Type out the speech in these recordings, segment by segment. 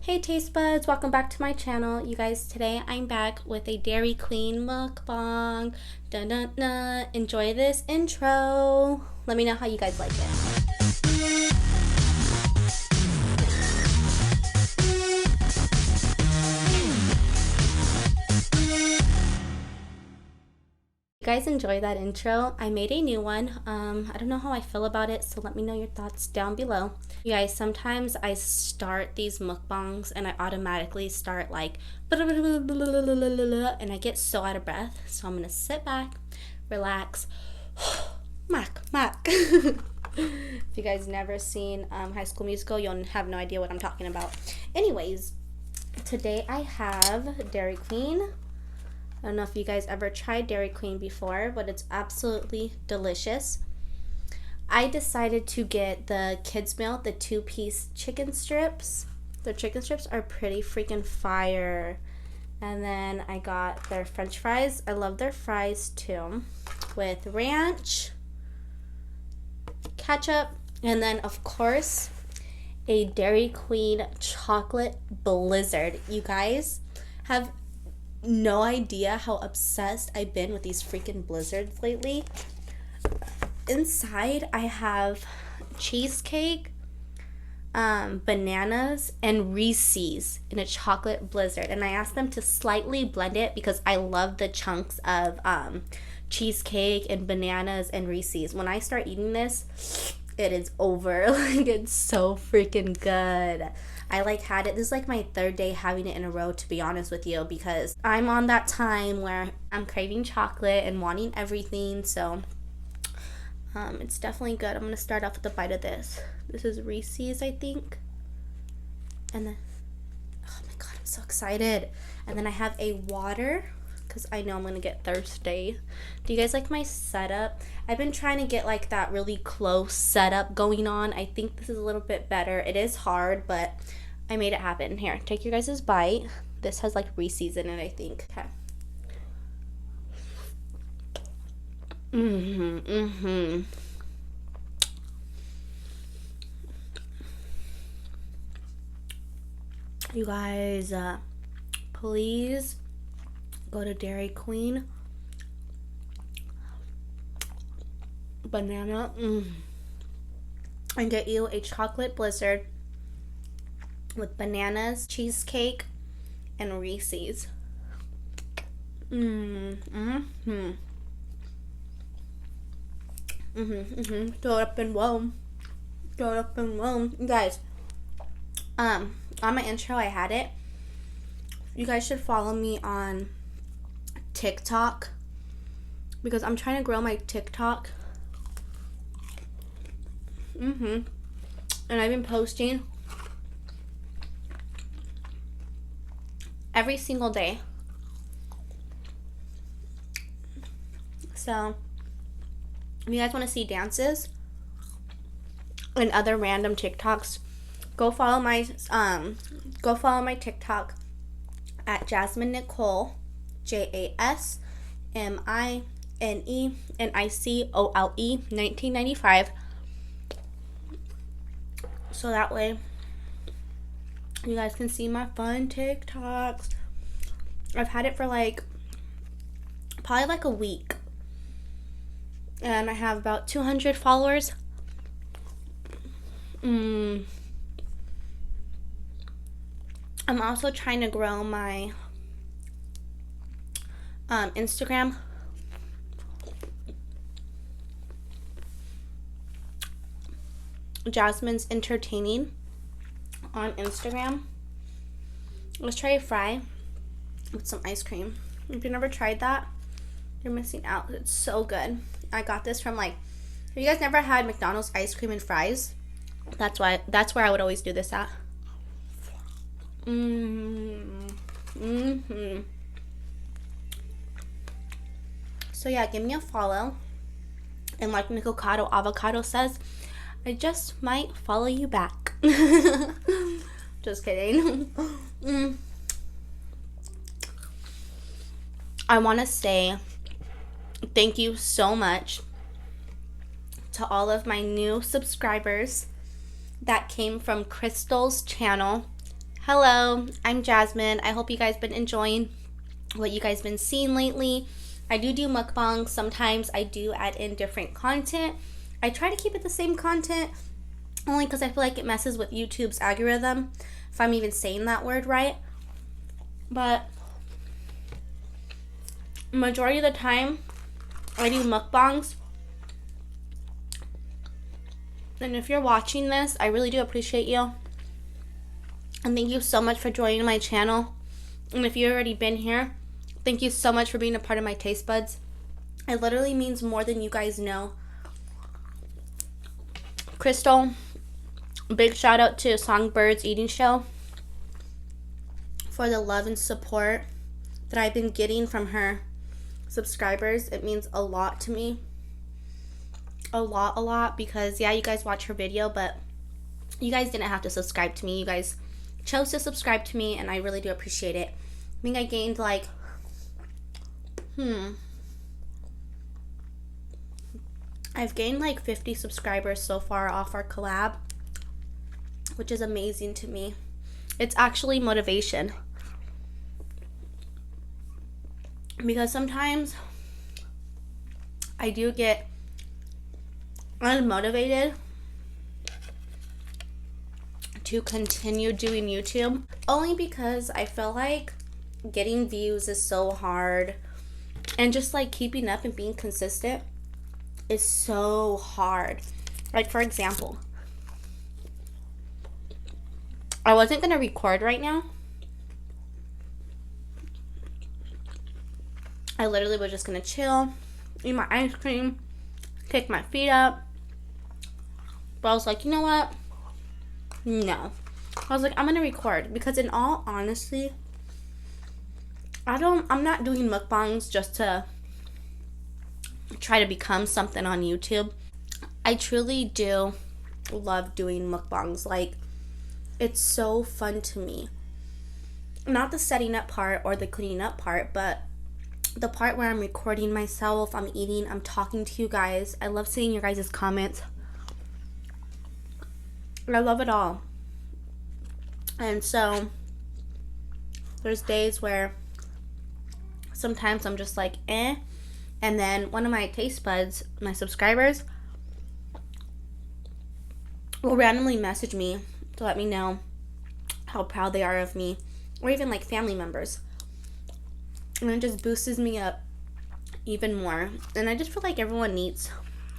Hey taste buds, welcome back to my channel. You guys, today I'm back with a Dairy Queen mukbang. Dun dun dun. Enjoy this intro. Let me know how you guys like it. You guys enjoy that intro? I made a new one. I don't know how I feel about it, so let me know your thoughts down below. You guys, sometimes I start these mukbangs and I automatically start like and I get so out of breath. So I'm gonna sit back, relax. Mac. If you guys never seen High School Musical, you'll have no idea what I'm talking about. Anyways, today I have Dairy Queen. I don't know if you guys ever tried Dairy Queen before, but it's absolutely delicious. I decided to get the kids meal, the 2-piece chicken strips. Their chicken strips are pretty freaking fire. And then I got their french fries. I love their fries too, with ranch, ketchup, and then of course a Dairy Queen chocolate blizzard. You guys have no idea how obsessed I've been with these freaking blizzards lately. Inside I have cheesecake, bananas, and Reese's in a chocolate blizzard, and I asked them to slightly blend it because I love the chunks of cheesecake and bananas and Reese's. When I start eating this, it is over. Like, it's so freaking good. I had it. This is like my third day having it in a row, to be honest with you, because I'm on that time where I'm craving chocolate and wanting everything. So it's definitely good. I'm gonna start off with a bite of this. This is Reese's, I think. And then, oh my god, I'm so excited. And then I have a water because I know I'm gonna get thirsty. Do you guys like my setup? I've been trying to get like that really close setup going on. I think this is a little bit better. It is hard, but I made it happen. Here, take your guys' bite. This has like Reese's in it, I think. Okay. You guys, please go to Dairy Queen. Banana. And get you a chocolate blizzard with bananas, cheesecake, and Reese's. Throw it up and whoa. Throw it up and whoa. You guys, on my intro I had it. You guys should follow me on TikTok because I'm trying to grow my TikTok. And I've been posting every single day. So if you guys want to see dances and other random TikToks, go follow my TikTok at Jasmine Nicole, JasmineNicole 1995. So that way you guys can see my fun TikToks. I've had it for probably like a week. And I have about 200 followers. I'm also trying to grow my Instagram. Jasmine's Entertaining on Instagram. Let's try a fry with some ice cream. If you've never tried that, you're missing out. It's so good. I got this from have you guys never had McDonald's ice cream and fries? That's where I would always do this at. So yeah, give me a follow. And like Nicocado Avocado says, I just might follow you back. Just kidding. I want to say thank you so much to all of my new subscribers that came from Crystal's channel. Hello, I'm Jasmine. I hope you guys been enjoying what you guys been seeing lately. I do mukbangs. Sometimes I do add in different content. I try to keep it the same content only because I feel like it messes with YouTube's algorithm, if I'm even saying that word right. But majority of the time I do mukbangs. And if you're watching this, I really do appreciate you. And thank you so much for joining my channel. And if you've already been here, thank you so much for being a part of my taste buds. It literally means more than you guys know. Crystal, big shout out to Songbird's Eating Show for the love and support that I've been getting from her subscribers. It means a lot to me. A lot, because yeah, you guys watch her video, but you guys didn't have to subscribe to me. You guys chose to subscribe to me, and I really do appreciate it. I think I gained like I've gained like 50 subscribers so far off our collab, which is amazing to me. It's actually motivation, because sometimes I do get unmotivated to continue doing YouTube, only because I feel like getting views is so hard, and just like keeping up and being consistent is so hard. Like, for example, I wasn't gonna record right now. I literally was just gonna chill, eat my ice cream, kick my feet up. But I was like, you know what? No. I was like, I'm gonna record, because in all honesty, I'm not doing mukbangs just to try to become something on YouTube. I truly do love doing mukbangs. Like, it's so fun to me. Not the setting up part or the cleaning up part, but the part where I'm recording myself, I'm eating, I'm talking to you guys. I love seeing your guys' comments. I love it all. And so there's days where sometimes I'm just like, eh. And then one of my taste buds, my subscribers, will randomly message me to let me know how proud they are of me, or even like family members. And it just boosts me up even more. And I just feel like everyone needs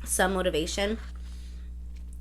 some motivation.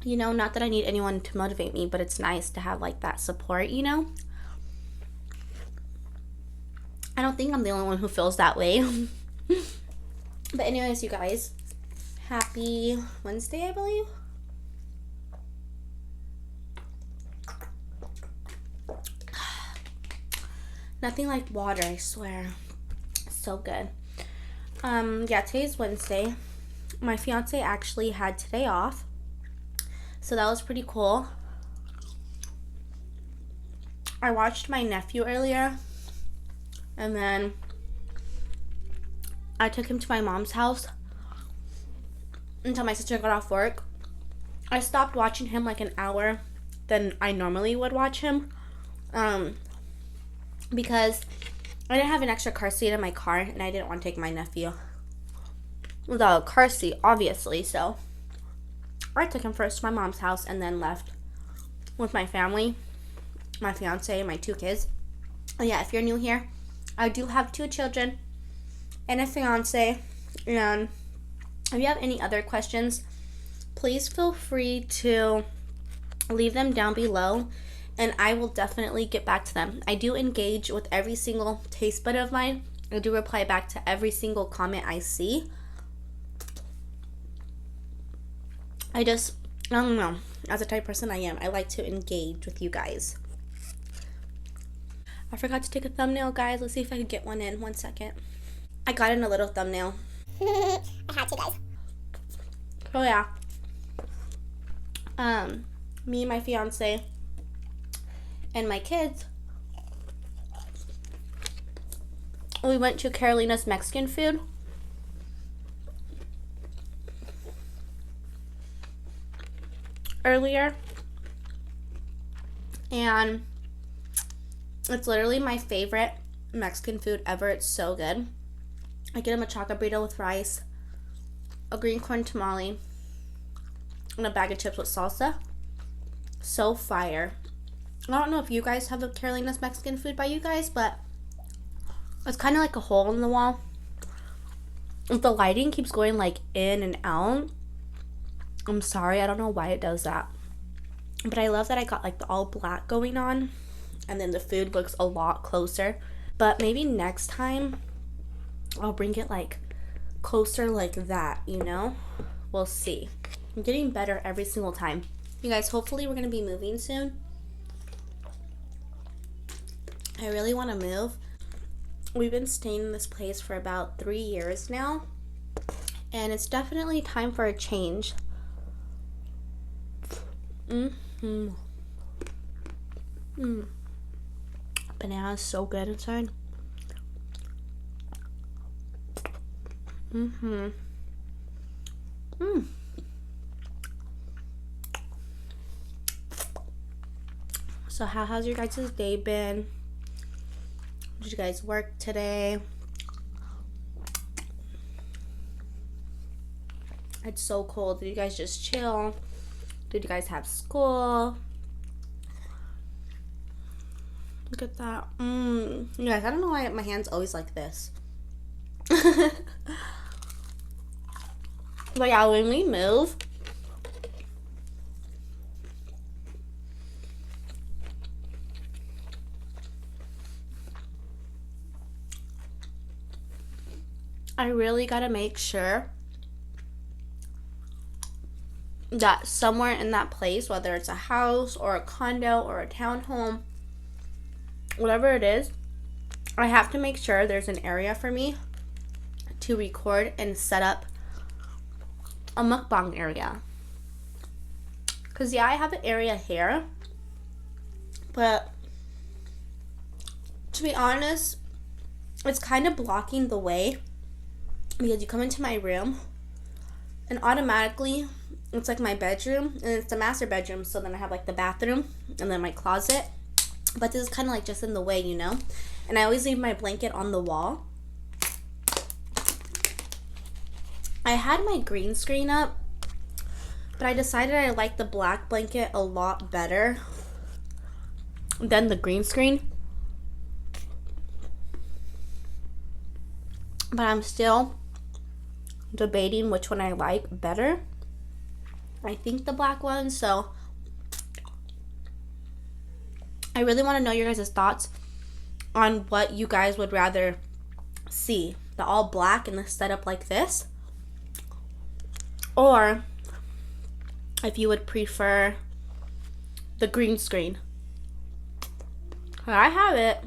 You know, not that I need anyone to motivate me, but it's nice to have like that support, you know? I don't think I'm the only one who feels that way. But anyways, you guys, happy Wednesday, I believe. Nothing like water, I swear. So good. Yeah, today's Wednesday. My fiance actually had today off, so that was pretty cool. I watched my nephew earlier, and then I took him to my mom's house until my sister got off work. I stopped watching him like an hour than I normally would watch him, because I didn't have an extra car seat in my car, and I didn't want to take my nephew without a car seat, obviously. So I took him first to my mom's house and then left with my family, my fiance, and my 2 kids. And yeah, if you're new here, I do have 2 children and a fiance. And if you have any other questions, please feel free to leave them down below, and I will definitely get back to them. I do engage with every single taste bud of mine. I do reply back to every single comment I see. I don't know. As a type of person I am, I like to engage with you guys. I forgot to take a thumbnail, guys. Let's see if I can get one in. 1 second. I got in a little thumbnail. I had to, guys. Oh, yeah. Me, my fiance, and my kids, we went to Carolina's Mexican food. Earlier, and It's literally my favorite Mexican food ever. It's so good. I get them a chocolate burrito with rice, a green corn tamale, and a bag of chips with salsa. So fire. I don't know if you guys have a Carolina's Mexican food by you guys, but it's kind of like a hole in the wall. The lighting keeps going like in and out. I'm sorry, I don't know why it does that. But I love that I got like the all black going on, and then the food looks a lot closer. But maybe next time I'll bring it like closer like that, you know? We'll see. I'm getting better every single time. You guys, hopefully we're going to be moving soon. I really want to move. We've been staying in this place for about 3 years now, and it's definitely time for a change. Banana is so good inside. So how has your guys' day been? Did you guys work today? It's so cold. Did you guys just chill? Did you guys have school? Look at that. You guys, I don't know why my hand's always like this. But yeah, when we move, I really gotta make sure that somewhere in that place, whether it's a house or a condo or a townhome, whatever it is, I have to make sure there's an area for me to record and set up a mukbang area. Because yeah, I have an area here, but to be honest, it's kind of blocking the way, because you come into my room and automatically it's like my bedroom, and it's the master bedroom, so then I have like the bathroom and then my closet, but this is kind of like just in the way, you know. And I always leave my blanket on the wall. I had my green screen up, but I decided I like the black blanket a lot better than the green screen. But I'm still debating which one I like better. I think the black one, so I really want to know your guys' thoughts on what you guys would rather see. The all black and the setup like this, or if you would prefer the green screen. I have it.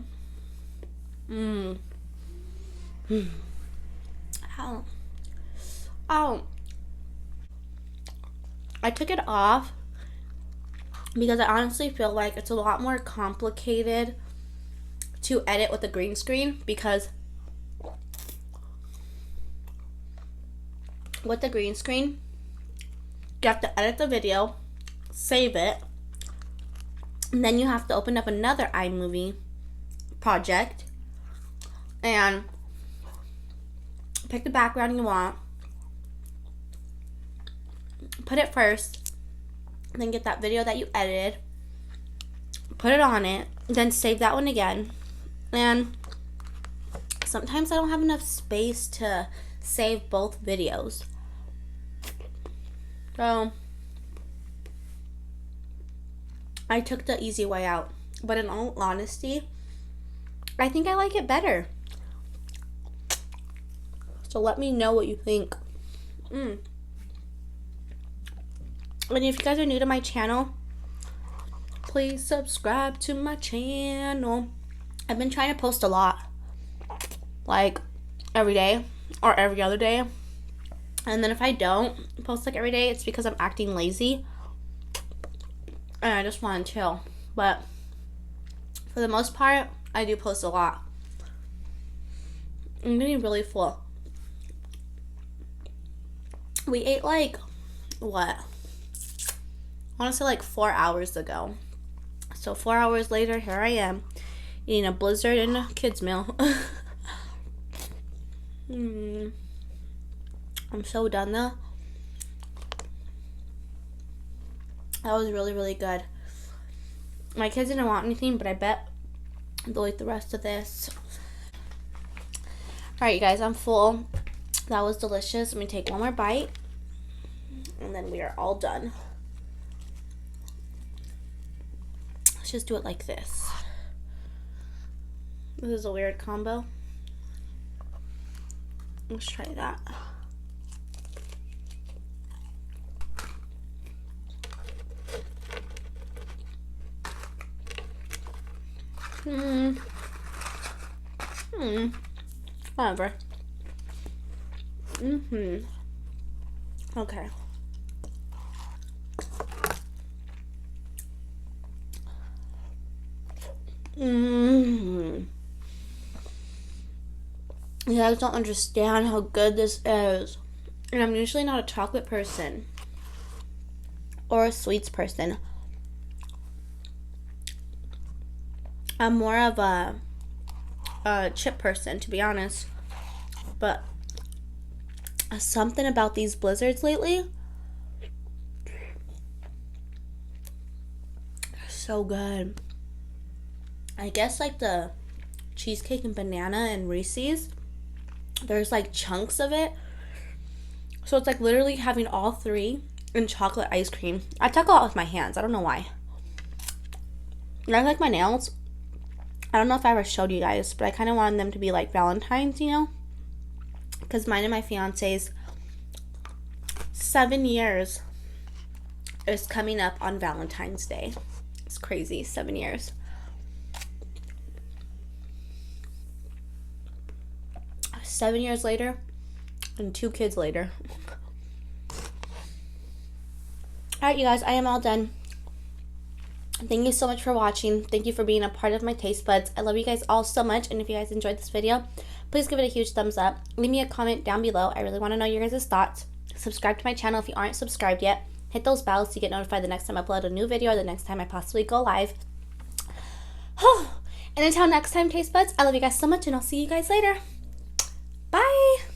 Oh. I took it off because I honestly feel like it's a lot more complicated to edit with the green screen, because with the green screen, you have to edit the video, save it, and then you have to open up another iMovie project and pick the background you want, put it first, then get that video that you edited, put it on it, then save that one again. And sometimes I don't have enough space to save both videos. So I took the easy way out. But in all honesty, I think I like it better. So let me know what you think. And if you guys are new to my channel, please subscribe to my channel. I've been trying to post a lot, like every day or every other day. And then if I don't post like every day, it's because I'm acting lazy and I just want to chill. But for the most part, I do post a lot. I'm getting really full. We ate like, what? I want to say like 4 hours ago. So 4 hours later, here I am Eating a blizzard and a kid's meal. I'm so done though. That was really, really good. My kids didn't want anything, but I bet they'll eat the rest of this. Alright, you guys, I'm full. That was delicious. Let me take one more bite. And then we are all done. Let's just do it like this. This is a weird combo. Let's try that. Whatever. Okay. You guys don't understand how good this is. And I'm usually not a chocolate person or a sweets person. I'm more of a chip person, to be honest. But something about these blizzards lately, they're so good. I guess like the cheesecake and banana and Reese's, there's like chunks of it. So it's like literally having all three in chocolate ice cream. I talk a lot with my hands. I don't know why. And I like my nails. I don't know if I ever showed you guys, but I kind of wanted them to be like Valentine's, you know? Because mine and my fiance's 7 years is coming up on Valentine's Day. It's crazy, 7 years. Seven years later, and 2 kids later. Alright, you guys, I am all done. Thank you so much for watching. Thank you for being a part of my taste buds. I love you guys all so much, and if you guys enjoyed this video, please give it a huge thumbs up. Leave me a comment down below. I really want to know your guys' thoughts. Subscribe to my channel if you aren't subscribed yet. Hit those bells to get notified the next time I upload a new video or the next time I possibly go live. And until next time, taste buds, I love you guys so much, and I'll see you guys later. Bye!